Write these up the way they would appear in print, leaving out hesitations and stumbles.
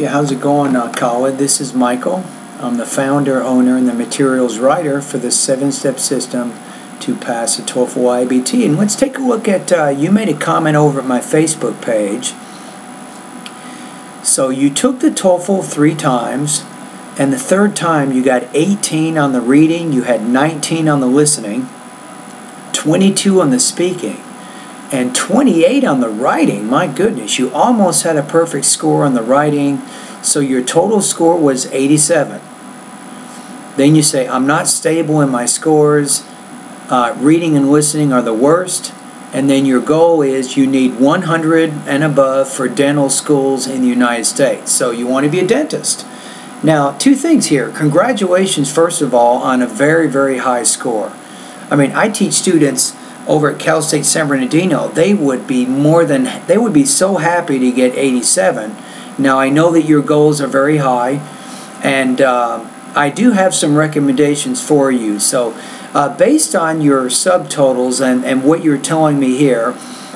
Yeah, how's it going, Khalid? This is Michael. I'm the founder, owner, and the materials writer for the 7-step system to pass the TOEFL IBT. And let's take a look at, you made a comment over at my Facebook page. So you took the TOEFL 3 times, and the 3rd time you got 18 on the reading, you had 19 on the listening, 22 on the speaking, and 28 on the writing. My goodness, you almost had a perfect score on the writing, so your total score was 87. Then you say, I'm not stable in my scores, reading and listening are the worst, and then your goal is you need 100 and above for dental schools in the United States. So you want to be a dentist. Now, 2 things here. Congratulations, first of all, on a very, very high score. I mean, I teach students over at Cal State San Bernardino. They would be so happy to get 87. Now, I know that your goals are very high, and I do have some recommendations for you. So based on your subtotals and what you're telling me here,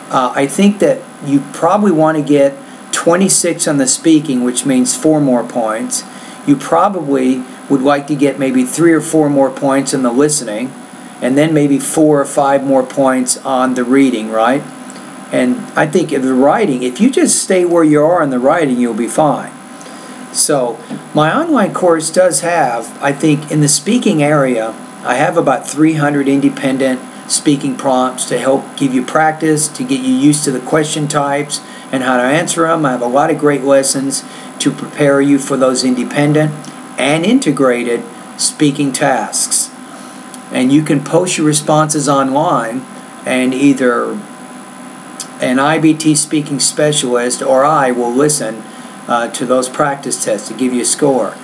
I think that you probably want to get 26 on the speaking, which means 4 more points. You probably would like to get maybe 3 or 4 more points in the listening, and then maybe 4 or 5 more points on the reading, right? And I think in the writing, if you just stay where you are in the writing, you'll be fine. So my online course does have, I think in the speaking area, I have about 300 independent speaking prompts to help give you practice, to get you used to the question types and how to answer them. I have a lot of great lessons to prepare you for those independent and integrated speaking tasks. And you can post your responses online, and either an IBT speaking specialist or I will listen to those practice tests to give you a score.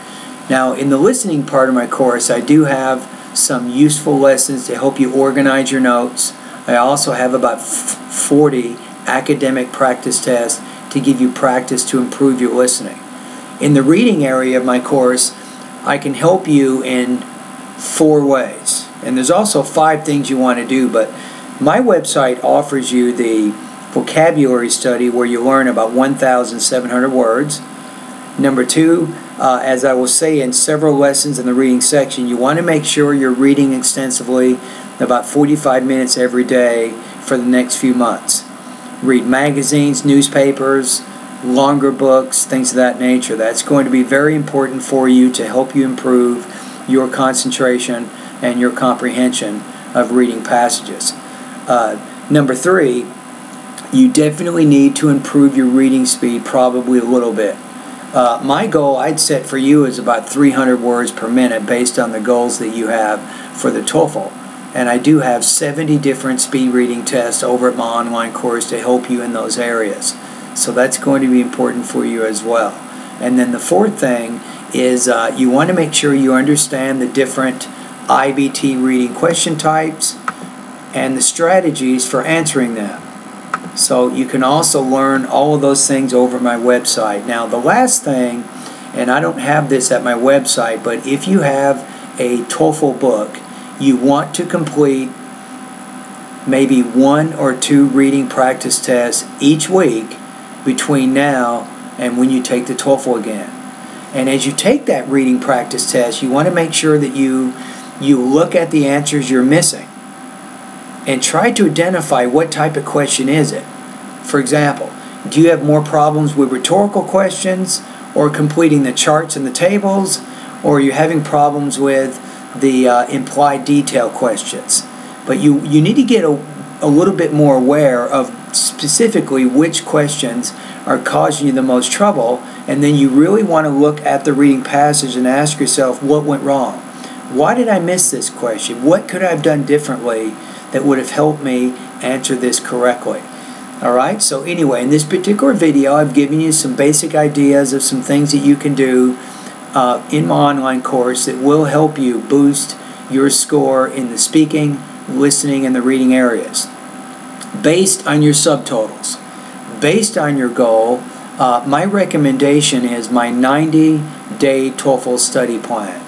Now, in the listening part of my course, I do have some useful lessons to help you organize your notes. I also have about 40 academic practice tests to give you practice to improve your listening. In the reading area of my course, I can help you in 4 ways. And there's also 5 things you want to do, but my website offers you the vocabulary study where you learn about 1,700 words. Number 2, as I will say in several lessons in the reading section, you want to make sure you're reading extensively, about 45 minutes every day for the next few months. Read magazines, newspapers, longer books, things of that nature. That's going to be very important for you to help you improve your concentration and your comprehension of reading passages. Number 3, you definitely need to improve your reading speed probably a little bit. My goal I'd set for you is about 300 words per minute based on the goals that you have for the TOEFL. And I do have 70 different speed reading tests over at my online course to help you in those areas. So that's going to be important for you as well. And then the 4th thing is you want to make sure you understand the different IBT reading question types and the strategies for answering them. So you can also learn all of those things over my website. Now the last thing, and I don't have this at my website, but if you have a TOEFL book, you want to complete maybe 1 or 2 reading practice tests each week between now and when you take the TOEFL again. And as you take that reading practice test, you want to make sure that you look at the answers you're missing and try to identify what type of question is it. For example, do you have more problems with rhetorical questions or completing the charts and the tables, or are you having problems with the implied detail questions? But you need to get a little bit more aware of specifically which questions are causing you the most trouble, and then you really want to look at the reading passage and ask yourself, what went wrong? Why did I miss this question? What could I have done differently that would have helped me answer this correctly? Alright, so anyway, in this particular video, I've given you some basic ideas of some things that you can do in my online course that will help you boost your score in the speaking, listening, and the reading areas. Based on your subtotals, based on your goal, my recommendation is my 90-day TOEFL study plan.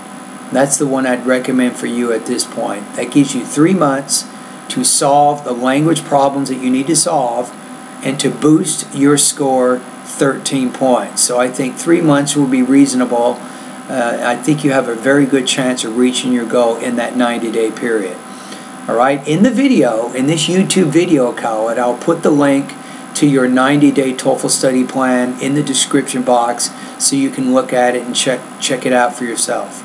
That's the one I'd recommend for you at this point. That gives you 3 months to solve the language problems that you need to solve and to boost your score 13 points. So I think 3 months will be reasonable. I think you have a very good chance of reaching your goal in that 90-day period. All right, in the video, in this YouTube video, Khalid, I'll put the link to your 90-day TOEFL study plan in the description box so you can look at it and check it out for yourself.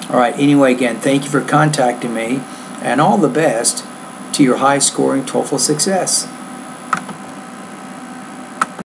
All right, anyway, again, thank you for contacting me, and all the best to your high-scoring TOEFL success.